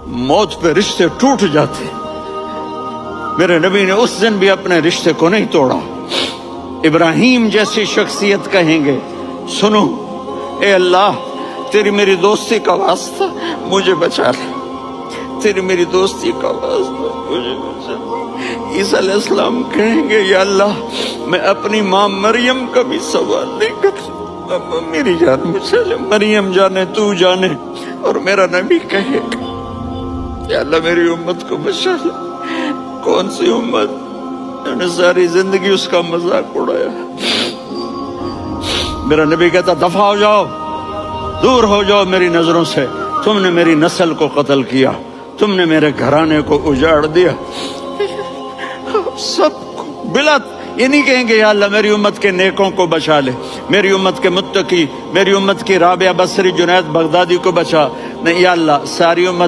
موت پہ رشتے ٹوٹ جاتے. میرے نبی نے اس دن بھی اپنے رشتے کو نہیں توڑا. ابراہیم جیسی شخصیت کہیں گے سنو اے اللہ تیری میری دوستی کا واسطہ مجھے بچا لے, تیری میری دوستی کا واسطہ مجھے بچا لے. عیسیٰ علیہ السلام کہیں گے یا اللہ میں اپنی ماں مریم کا بھی سوال نہیں کرتا, میری جان بچا لے, مریم جانے تو جانے. اور میرا نبی کہے گا یا اللہ میری امت کو بچا لے. کون سی امت انہوں نے ساری زندگی اس کا مذاق اڑایا. میرا نبی کہتا دفع ہو جاؤ, دور ہو جاؤ میری نظروں سے, تم نے میری نسل کو قتل کیا, تم نے میرے گھرانے کو اجاڑ دیا. سب بلا یہ نہیں کہیں گے یا اللہ میری امت کے نیکوں کو بچا لے, میری امت کے متقی, میری امت کی رابعہ بصری جنید بغدادی کو بچا. نہیں یا اللہ ساری امت